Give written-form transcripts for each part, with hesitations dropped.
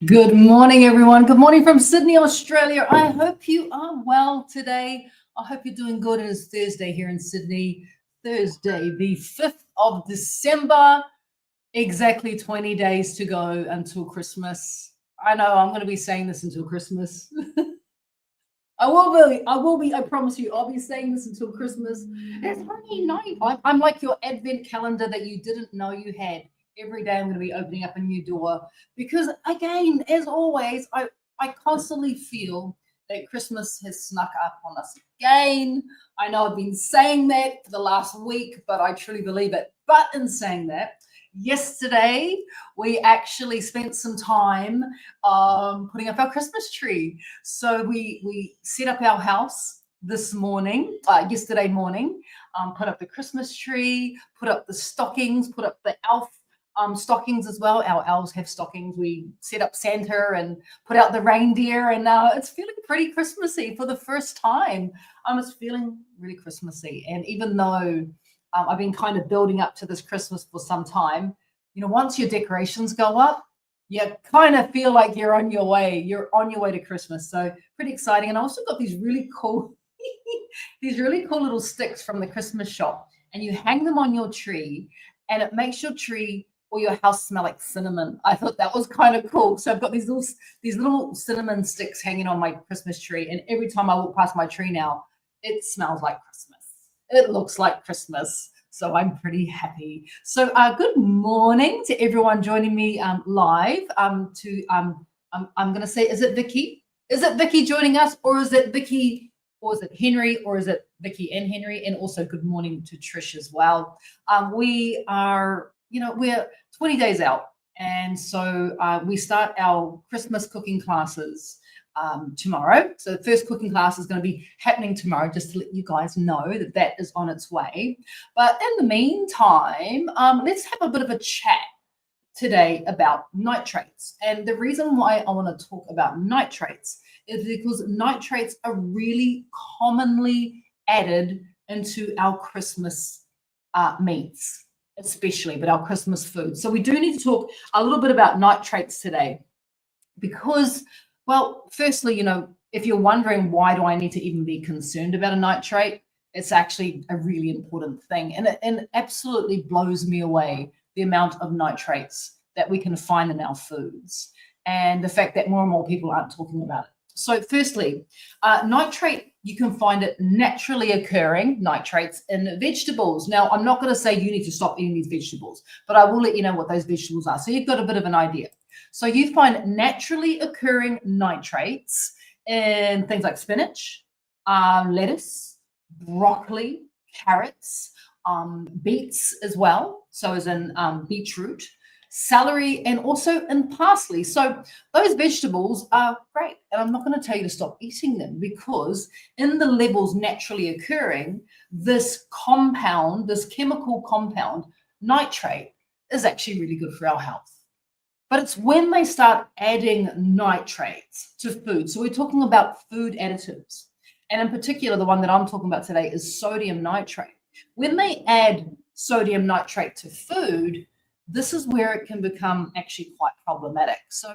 Good morning, everyone. Good morning from Sydney, Australia. I hope you are well today. I hope you're doing good. It is Thursday here in Sydney, Thursday, the 5th of December. Exactly 20 days to go until Christmas. I know I'm going to be saying this until Christmas. I promise you, I'll be saying this until Christmas. It's only nine. I'm like your advent calendar that you didn't know you had. Every day I'm going to be opening up a new door because, again, as always, I constantly feel that Christmas has snuck up on us again. I know I've been saying that for the last week, but I truly believe it. But in saying that, yesterday we actually spent some time putting up our Christmas tree. So we set up our house this morning, yesterday morning, put up the Christmas tree, put up the stockings, put up the elf stockings as well. Our elves have stockings. We set up Santa and put out the reindeer, and it's feeling pretty Christmassy for the first time. It's feeling really Christmassy, and even though I've been kind of building up to this Christmas for some time, once your decorations go up, you kind of feel like you're on your way. You're on your way to Christmas. So pretty exciting. And I also got these really cool, these really cool little sticks from the Christmas shop, and you hang them on your tree, and it makes your tree or your house smell like cinnamon. I thought that was kind of cool. So I've got these little cinnamon sticks hanging on my Christmas tree, and every time I walk past my tree now, it smells like Christmas. It looks like Christmas. So I'm pretty happy. So good morning to everyone joining me live. I'm going to say, is it Vicky? Is it Vicky joining us, or is it Vicky, or is it Henry, or is it Vicky and Henry? And also good morning to Trish as well. We're 20 days out, and so we start our Christmas cooking classes tomorrow. So the first cooking class is going to be happening tomorrow, just to let you guys know that that is on its way. But in the meantime, let's have a bit of a chat today about nitrates. And the reason why I want to talk about nitrates is because nitrates are really commonly added into our Christmas meats, especially, but our Christmas food. So we do need to talk a little bit about nitrates today because, well, firstly, if you're wondering why do I need to even be concerned about a nitrate, it's actually a really important thing. And it absolutely blows me away, the amount of nitrates that we can find in our foods and the fact that more and more people aren't talking about it. So firstly, nitrate, you can find it naturally occurring nitrates in vegetables. Now, I'm not going to say you need to stop eating these vegetables, but I will let you know what those vegetables are. So you've got a bit of an idea. So you find naturally occurring nitrates in things like spinach, lettuce, broccoli, carrots, beets as well. So as in beetroot, celery, and also in parsley. So those vegetables are great. And I'm not going to tell you to stop eating them because in the levels naturally occurring, this compound, this chemical compound, nitrate, is actually really good for our health. But it's when they start adding nitrates to food. So we're talking about food additives. And in particular, the one that I'm talking about today is sodium nitrate. When they add sodium nitrate to food, this is where it can become actually quite problematic. So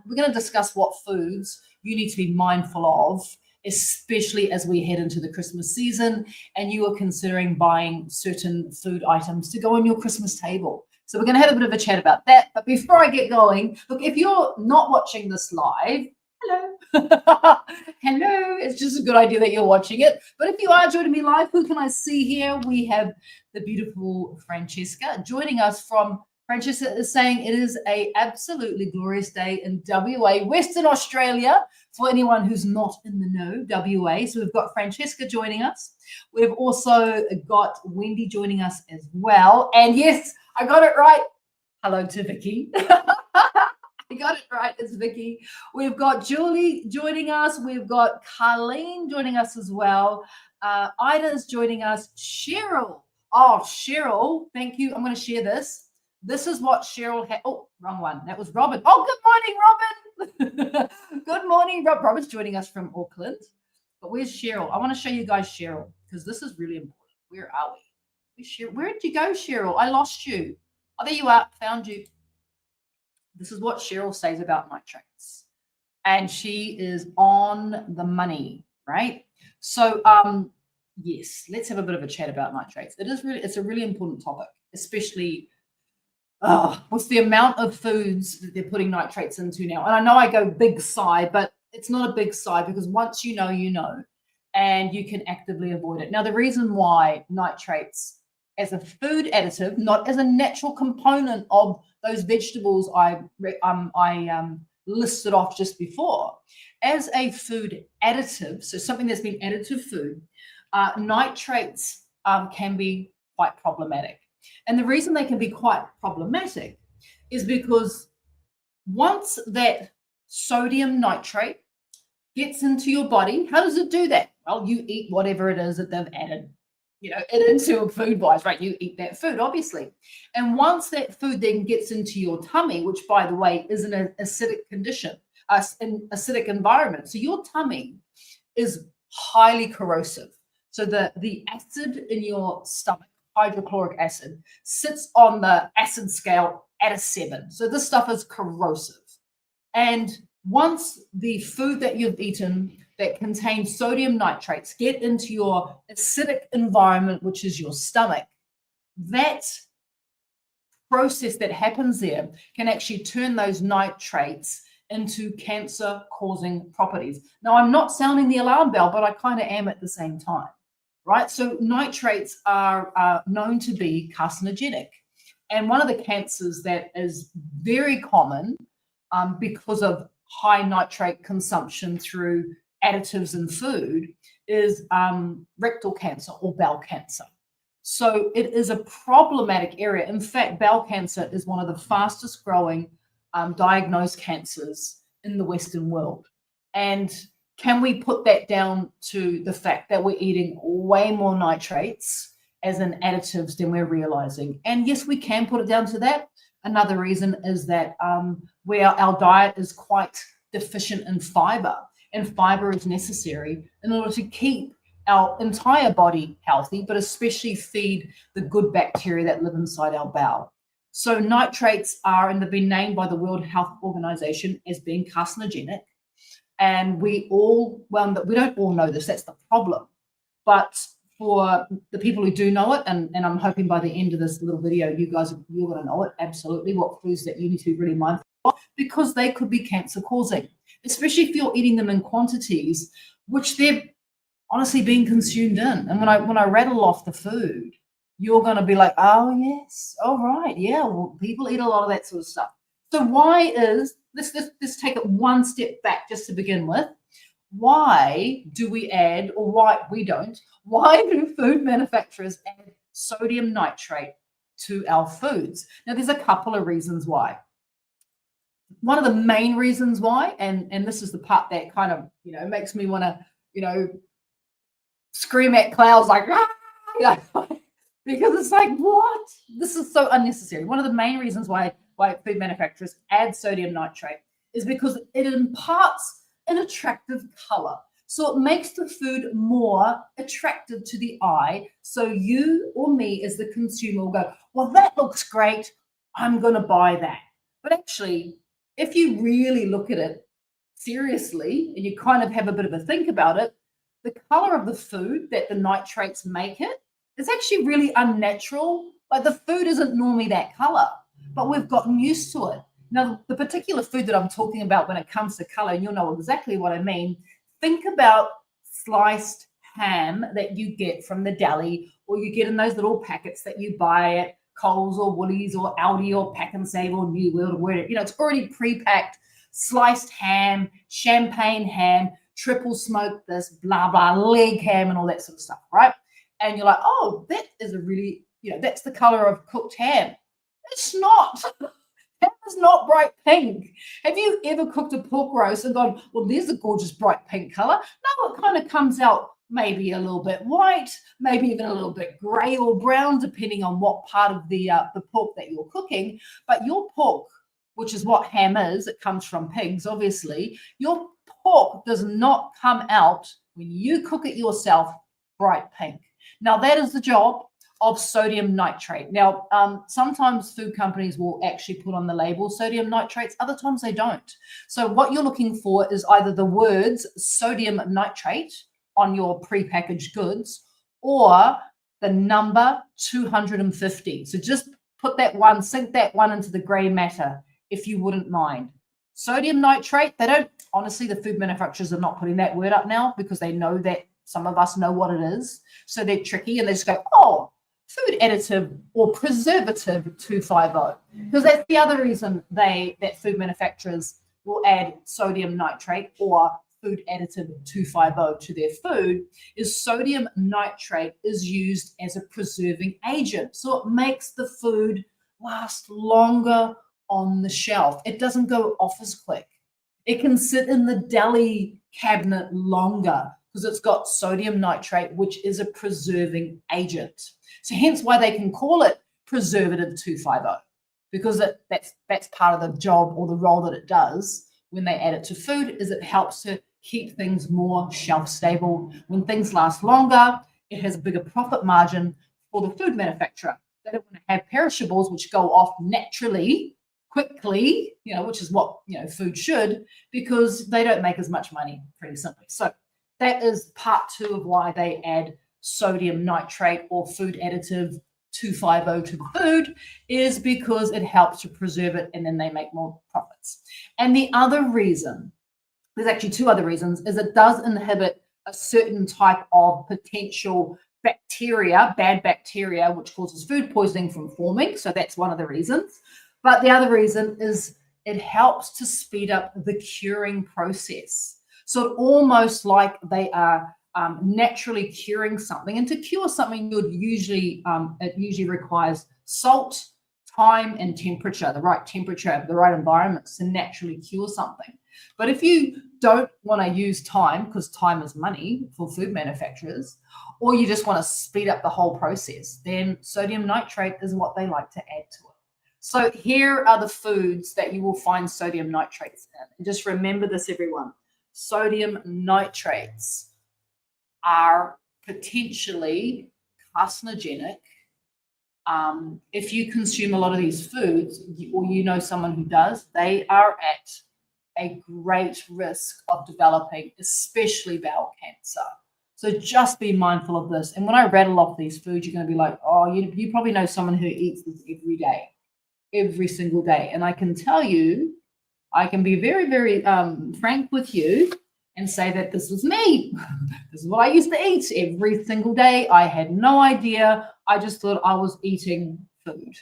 we're going to discuss what foods you need to be mindful of, especially as we head into the Christmas season and you are considering buying certain food items to go on your Christmas table. So we're going to have a bit of a chat about that. But before I get going, look, if you're not watching this live, hello. Hello. It's just a good idea that you're watching it. But if you are joining me live, who can I see here? We have the beautiful Francesca joining us from, Francesca is saying it is a absolutely glorious day in WA, Western Australia, for anyone who's not in the know, WA. So we've got Francesca joining us. We've also got Wendy joining us as well. And yes, I got it right. Hello to Vicky. I got it right. It's Vicky. We've got Julie joining us. We've got Carlene joining us as well. Ida's joining us. Cheryl. Oh, Cheryl. Thank you. I'm going to share this. This is what Cheryl had. Oh, wrong one. That was Robin. Oh, good morning, Robin. Good morning, Rob. Robin's joining us from Auckland. But where's Cheryl? I want to show you guys Cheryl because this is really important. Where are we? Where did you go, Cheryl? I lost you. Oh, there you are. Found you. This is what Cheryl says about nitrates. And she is on the money, right? So yes, let's have a bit of a chat about nitrates. It's a really important topic, especially with the amount of foods that they're putting nitrates into now. And I know I go big sigh, but it's not a big sigh, because once you know, and you can actively avoid it. Now, the reason why nitrates as a food additive, not as a natural component of those vegetables I listed off just before, as a food additive, so something that's been added to food, nitrates can be quite problematic. And the reason they can be quite problematic is because once that sodium nitrate gets into your body, how does it do that? Well, you eat whatever it is that they've added, it into food-wise, right? You eat that food, obviously. And once that food then gets into your tummy, which, by the way, is an acidic condition, an acidic environment. So your tummy is highly corrosive. So the acid in your stomach, hydrochloric acid, sits on the acid scale at a 7. So this stuff is corrosive. And once the food that you've eaten that contains sodium nitrates get into your acidic environment, which is your stomach, that process that happens there can actually turn those nitrates into cancer-causing properties. Now, I'm not sounding the alarm bell, but I kind of am at the same time, right? So nitrates are known to be carcinogenic. And one of the cancers that is very common because of high nitrate consumption through additives in food is rectal cancer or bowel cancer. So it is a problematic area. In fact, bowel cancer is one of the fastest growing diagnosed cancers in the Western world. And can we put that down to the fact that we're eating way more nitrates as in additives than we're realizing? And yes, we can put it down to that. Another reason is that where our diet is quite deficient in fiber, and fiber is necessary in order to keep our entire body healthy, but especially feed the good bacteria that live inside our bowel. So nitrates are, and they've been named by the World Health Organization as being carcinogenic. And we don't all know this, that's the problem. But for the people who do know it, and I'm hoping by the end of this little video, you're going to know it, absolutely, what foods that you need to be really mindful of, because they could be cancer causing, especially if you're eating them in quantities, which they're honestly being consumed in. And when I rattle off the food, you're going to be like, oh, yes, all right, yeah, well, people eat a lot of that sort of stuff. So why is, let's take it one step back just to begin with. Why do we add, or why do food manufacturers add sodium nitrate to our foods? Now, there's a couple of reasons why. One of the main reasons why, and this is the part that kind of, makes me want to, scream at clouds like, because it's like, what? This is so unnecessary. One of the main reasons why food manufacturers add sodium nitrate is because it imparts an attractive color. So it makes the food more attractive to the eye. So you or me as the consumer will go, well, that looks great, I'm going to buy that. But actually, if you really look at it seriously and you kind of have a bit of a think about it, the color of the food that the nitrates make it is actually really unnatural. Like the food isn't normally that color, but we've gotten used to it. Now, the particular food that I'm talking about when it comes to color, and you'll know exactly what I mean, think about sliced ham that you get from the deli, or you get in those little packets that you buy at Coles or Woolies or Aldi or Pack and Save or New World or where, it's already pre-packed, sliced ham, champagne ham, triple smoked this, blah, blah, leg ham and all that sort of stuff, right? And you're like, oh, that is a really, that's the color of cooked ham. It's not. Ham is not bright pink. Have you ever cooked a pork roast and gone, well, there's a gorgeous bright pink color? No, it kind of comes out maybe a little bit white, maybe even a little bit gray or brown, depending on what part of the pork that you're cooking. But your pork, which is what ham is, it comes from pigs, obviously, your pork does not come out when you cook it yourself bright pink. Now, that is the job of sodium nitrate. Now, sometimes food companies will actually put on the label sodium nitrates, other times they don't. So what you're looking for is either the words sodium nitrate on your prepackaged goods or the number 250. So just put that one, sink that one into the gray matter, if you wouldn't mind. Sodium nitrate, they don't, honestly, the food manufacturers are not putting that word up now because they know that some of us know what it is. So they're tricky and they just go, oh, food additive or preservative 250. Because that's the other reason that food manufacturers will add sodium nitrate or food additive 250 to their food, is sodium nitrate is used as a preserving agent. So it makes the food last longer on the shelf. It doesn't go off as quick. It can sit in the deli cabinet longer because it's got sodium nitrate, which is a preserving agent. So hence why they can call it preservative 250, because that's part of the job or the role that it does when they add it to food, is it helps to keep things more shelf stable. When things last longer, it has a bigger profit margin for the food manufacturer. They don't want to have perishables which go off naturally, quickly, which is what food should, because they don't make as much money, pretty simply. So that is part 2 of why they add sodium nitrate or food additive 250 to the food, is because it helps to preserve it and then they make more profits. And the other reason, there's actually 2 other reasons, is it does inhibit a certain type of potential bacteria, bad bacteria, which causes food poisoning from forming. So that's one of the reasons. But the other reason is it helps to speed up the curing process. So almost like they are naturally curing something. And to cure something, it usually requires salt, time, and temperature, the right temperature, the right environments to naturally cure something. But if you don't want to use time, because time is money for food manufacturers, or you just want to speed up the whole process, then sodium nitrate is what they like to add to it. So here are the foods that you will find sodium nitrates in. And just remember this, everyone. Sodium nitrates are potentially carcinogenic. If you consume a lot of these foods, or you know someone who does, they are at a great risk of developing, especially bowel cancer. So just be mindful of this. And when I rattle off these foods, you're going to be like, oh, you probably know someone who eats this every day, every single day. And I can tell you, I can be very, very frank with you and say that this was me. This is what I used to eat every single day. I had no idea. I just thought I was eating food.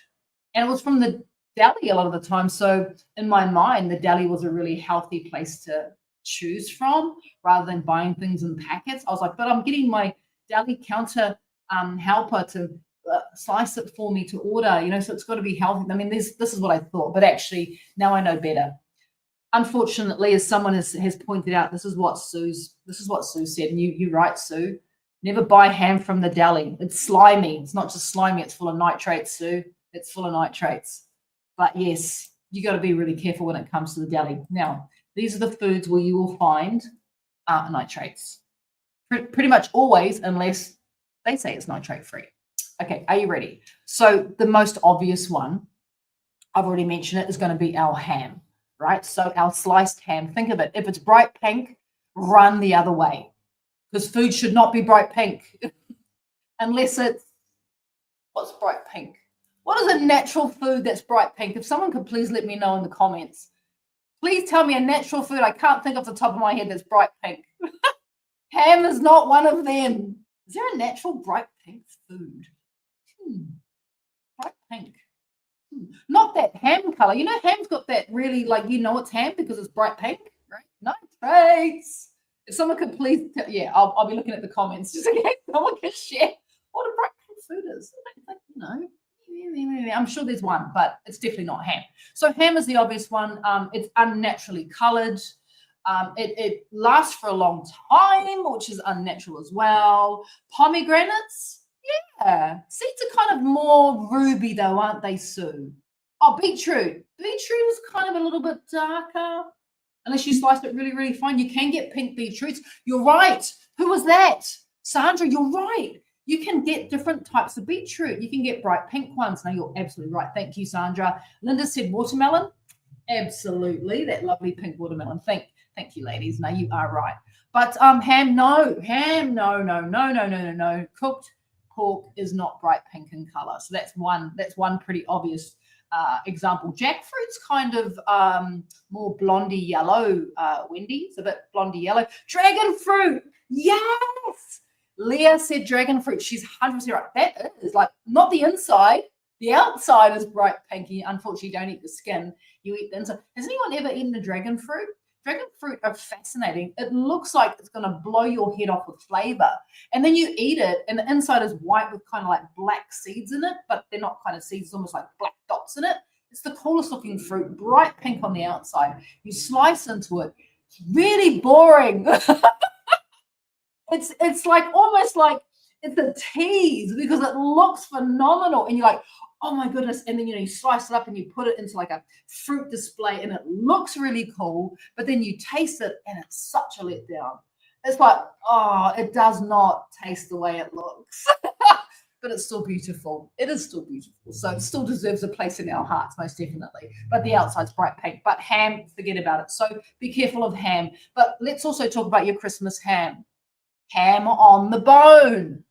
And it was from the deli a lot of the time. So in my mind, the deli was a really healthy place to choose from rather than buying things in packets. I was like, but I'm getting my deli counter helper to slice it for me to order, so it's got to be healthy. I mean, this is what I thought, but actually now I know better. Unfortunately, as someone has pointed out, this is what Sue said, and you're right, Sue. Never buy ham from the deli. It's slimy. It's not just slimy, it's full of nitrates, Sue. It's full of nitrates. But yes, you got to be really careful when it comes to the deli. Now, these are the foods where you will find nitrates. Pretty much always, unless they say it's nitrate free. Okay, are you ready? So the most obvious one, I've already mentioned it, is going to be our ham, right? So our sliced ham, think of it. If it's bright pink, run the other way, because food should not be bright pink unless it's, what's bright pink? What is a natural food that's bright pink? If someone could please let me know in the comments. Please tell me a natural food I can't think off the top of my head that's bright pink. Ham is not one of them. Is there a natural bright pink food? Bright pink. Not that ham color. Ham's got that really, it's ham because it's bright pink, right? Nitrates. If someone could please, I'll be looking at the comments just in case someone can share what a bright pink food is. I don't think, I'm sure there's one, but it's definitely not ham. So ham is the obvious one. It's unnaturally colored. It lasts for a long time, which is unnatural as well. Pomegranates, yeah. Seeds are kind of more ruby though, aren't they, Sue? Oh, beetroot. Beetroot is kind of a little bit darker. Unless you slice it really, really fine, you can get pink beetroots. You're right. Who was that? Sandra, you're right. You can get different types of beetroot. You can get bright pink ones. No, you're absolutely right. Thank you, Sandra. Linda said watermelon. Absolutely, that lovely pink watermelon. Thank you, ladies. No, you are right. But ham, no. Cooked pork is not bright pink in color. So that's one pretty obvious example. Jackfruit's kind of more blondie yellow, Wendy. It's a bit blondie yellow. Dragon fruit, yes. Leah said dragon fruit. She's 100% right. That is like not the inside. The outside is bright pinky. Unfortunately, you don't eat the skin. You eat the inside. Has anyone ever eaten a dragon fruit? Dragon fruit are fascinating. It looks like it's going to blow your head off with flavor. And then you eat it, and the inside is white with kind of like black seeds in it, but they're not kind of seeds, it's almost like black dots in it. It's the coolest looking fruit, bright pink on the outside. You slice into it. It's really boring. It's like almost like it's a tease because it looks phenomenal. And you're like, oh my goodness. And then, you slice it up and you put it into like a fruit display and it looks really cool. But then you taste it and it's such a letdown. It's like, oh, it does not taste the way it looks. But it's still beautiful. It is still beautiful. So it still deserves a place in our hearts, most definitely. But the outside's bright pink. But ham, forget about it. So be careful of ham. But let's also talk about your Christmas ham. Ham on the bone.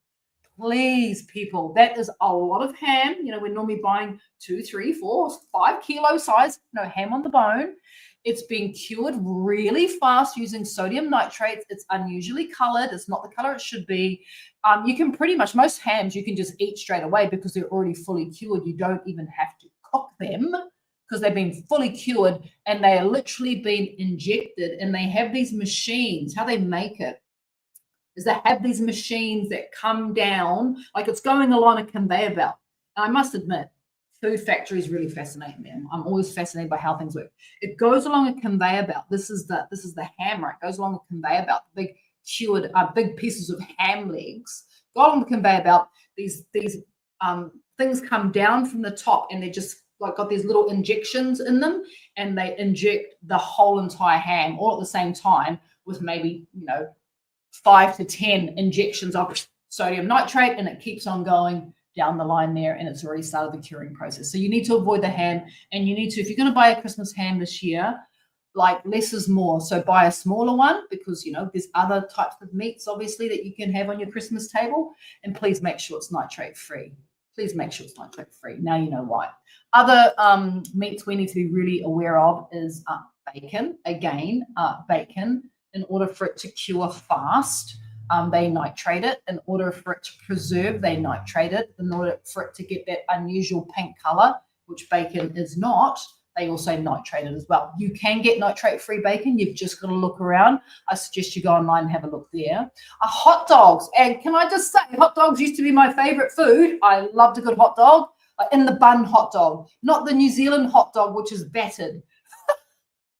Please, people, that is a lot of ham. We're normally buying 2, 3, 4, 5 kilo size, ham on the bone. It's being cured really fast using sodium nitrates. It's unusually colored. It's not the color it should be. You can pretty much, most hams you can just eat straight away because they're already fully cured. You don't even have to cook them because they've been fully cured and they are literally being injected, and they have these machines. How they make it is they have these machines that come down like it's going along a conveyor belt. And I must admit, food factories really fascinate me. I'm always fascinated by how things work. It goes along a conveyor belt. This is the hammer. It goes along a conveyor belt. Big cured, big pieces of ham legs go along the conveyor belt. These things come down from the top, and they just like got these little injections in them, and they inject the whole entire ham all at the same time with maybe 5 to 10 injections of sodium nitrate, and it keeps on going down the line there, and it's already started the curing process. So you need to avoid the ham, and you need to, if you're going to buy a Christmas ham this year, like less is more. So buy a smaller one because there's other types of meats obviously that you can have on your Christmas table, and please make sure it's nitrate free. Please make sure it's nitrate free. Now you know why. Other meats we need to be really aware of is bacon. Again, bacon, in order for it to cure fast, they nitrate it. In order for it to preserve, they nitrate it. In order for it to get that unusual pink color, which bacon is not, they also nitrate it as well. You can get nitrate-free bacon. You've just got to look around. I suggest you go online and have a look there. Hot dogs. And can I just say, hot dogs used to be my favorite food. I loved a good hot dog. In the bun hot dog, not the New Zealand hot dog, which is battered.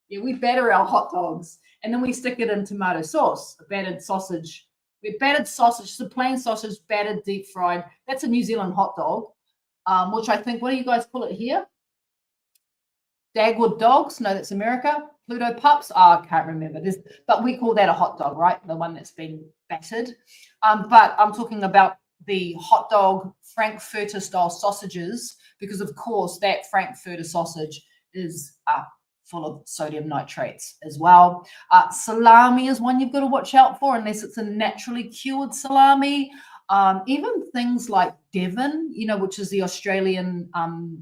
Yeah, we batter our hot dogs, and then we stick it in tomato sauce, a battered sausage. We're battered sausage, it's a plain sausage, battered, deep fried. That's a New Zealand hot dog, which I think, what do you guys call it here? Dagwood dogs? No, that's America. Pluto pups? I can't remember. But we call that a hot dog, right? The one that's been battered. But I'm talking about the hot dog Frankfurter style sausages, because of course that Frankfurter sausage is full of sodium nitrates as well. Salami is one you've got to watch out for unless it's a naturally cured salami. Even things like Devon, which is the Australian,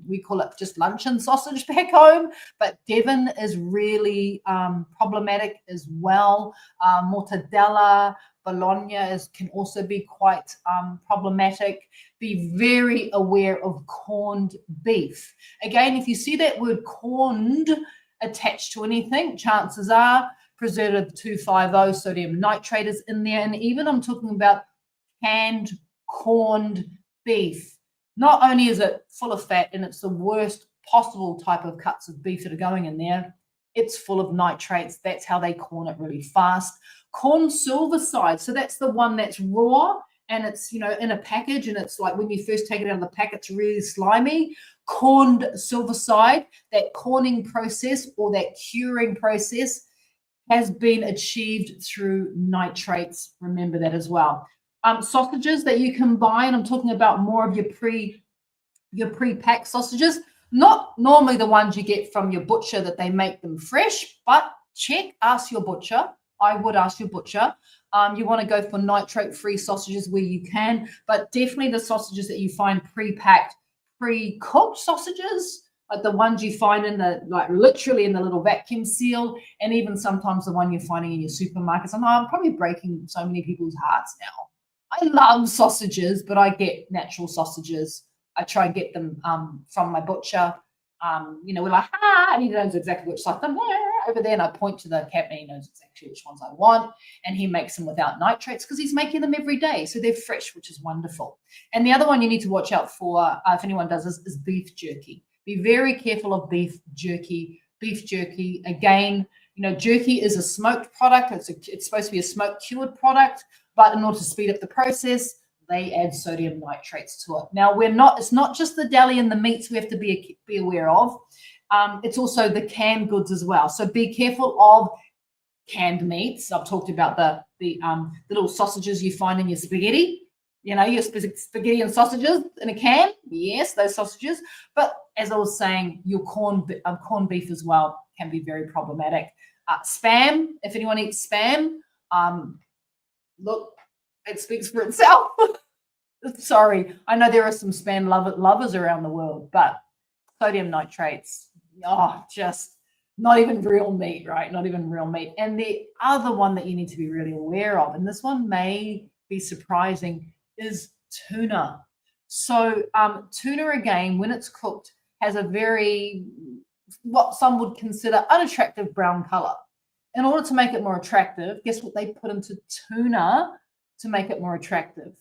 we call it just luncheon sausage back home, but Devon is really problematic as well. Mortadella, Bologna can also be quite problematic. Be very aware of corned beef. Again, if you see that word corned attached to anything, chances are preservative 250 sodium nitrate is in there. And even I'm talking about canned corned beef. Not only is it full of fat and it's the worst possible type of cuts of beef that are going in there, it's full of nitrates. That's how they corn it really fast. Corn silverside, so that's the one that's raw and it's in a package, and it's like when you first take it out of the pack, it's really slimy. Corned silverside, that corning process or that curing process has been achieved through nitrates. Remember that as well. sausages that you can buy, and I'm talking about more of your pre-packed sausages, not normally the ones you get from your butcher that they make them fresh, but ask your butcher. I would ask your butcher. You want to go for nitrate-free sausages where you can, but definitely the sausages that you find pre-packed, pre-cooked sausages, like the ones you find in the, like literally in the little vacuum seal, and even sometimes the one you're finding in your supermarkets. I know I'm probably breaking so many people's hearts now. I love sausages, but I get natural sausages. I try and get them from my butcher. We're like, and he knows exactly which side. I'm over there, and I point to the cabinet. He knows exactly which ones I want, and he makes them without nitrates because he's making them every day, so they're fresh, which is wonderful. And the other one you need to watch out for, if anyone does this, is beef jerky. Be very careful of beef jerky. Beef jerky, again, jerky is a smoked product. It's supposed to be a smoke cured product, but in order to speed up the process, they add sodium nitrates to it. Now, it's not just the deli and the meats we have to be aware of. It's also the canned goods as well. So be careful of canned meats. I've talked about the little sausages you find in your spaghetti. Your spaghetti and sausages in a can. Yes, those sausages. But as I was saying, your corned beef as well can be very problematic. Spam, if anyone eats spam, look, it speaks for itself. Sorry, I know there are some spam lovers around the world, but sodium nitrates, just not even real meat, right? Not even real meat. And the other one that you need to be really aware of, and this one may be surprising, is tuna. So tuna, again, when it's cooked, has a very, what some would consider unattractive brown color. In order to make it more attractive, guess what they put into tuna to make it more attractive?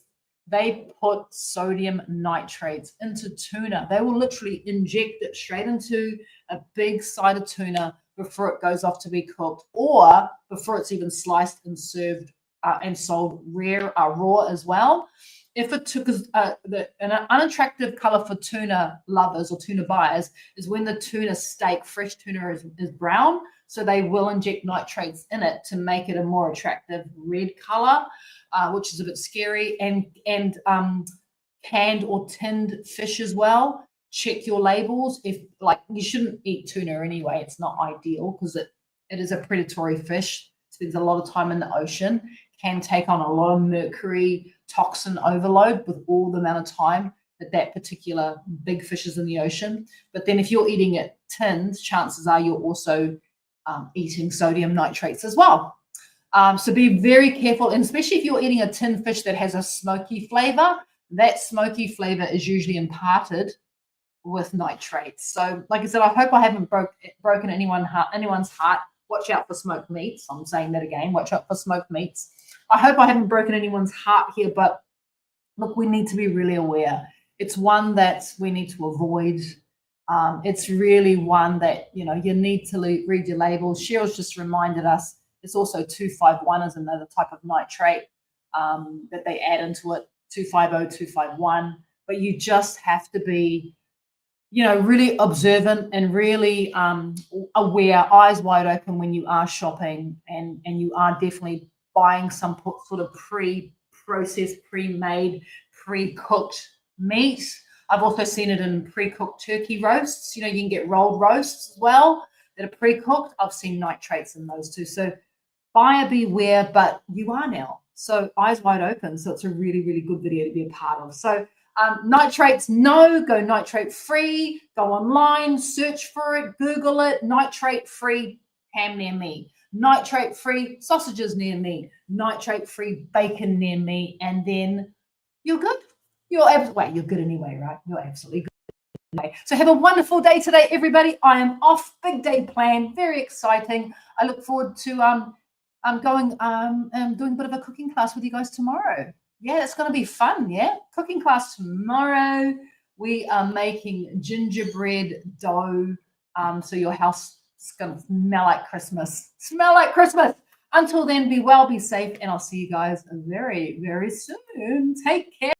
They put sodium nitrates into tuna. They will literally inject it straight into a big side of tuna before it goes off to be cooked, or before it's even sliced and served and sold raw as well. If it took an unattractive color for tuna lovers or tuna buyers is when the tuna steak, fresh tuna, is brown. So they will inject nitrates in it to make it a more attractive red color, which is a bit scary. And canned or tinned fish as well. Check your labels. You shouldn't eat tuna anyway. It's not ideal because it is a predatory fish. Spends a lot of time in the ocean. Can take on a lot of mercury toxin overload with all the amount of time that particular big fish is in the ocean. But then if you're eating it tinned, chances are you're also eating sodium nitrates as well. So be very careful, and especially if you're eating a tinned fish that has a smoky flavor, that smoky flavor is usually imparted with nitrates. So like I said, I hope I haven't broken anyone's heart. Watch out for smoked meats. I'm saying that again. Watch out for smoked meats. I hope I haven't broken anyone's heart here, but look, we need to be really aware. It's one that we need to avoid. It's really one that, you need to read your labels. Cheryl's just reminded us it's also 251 is another type of nitrate that they add into it, 250, 251. But you just have to be, really observant and really aware, eyes wide open when you are shopping and you are definitely buying some sort of pre-processed, pre-made, pre-cooked meat. I've also seen it in pre-cooked turkey roasts. You can get rolled roasts as well that are pre-cooked. I've seen nitrates in those too. So buyer beware, but you are now. So eyes wide open. So it's a really, really good video to be a part of. So nitrates, no, go nitrate free, go online, search for it, Google it, nitrate free ham near me, nitrate free sausages near me, nitrate free bacon near me, and then you're good. You're good anyway, right? You're absolutely good anyway. So have a wonderful day today, everybody. I am off, big day planned, very exciting. I look forward to doing a bit of a cooking class with you guys tomorrow. Yeah, it's going to be fun, yeah? Cooking class tomorrow. We are making gingerbread dough. So your house is going to smell like Christmas. Smell like Christmas. Until then, be well, be safe, and I'll see you guys very, very soon. Take care.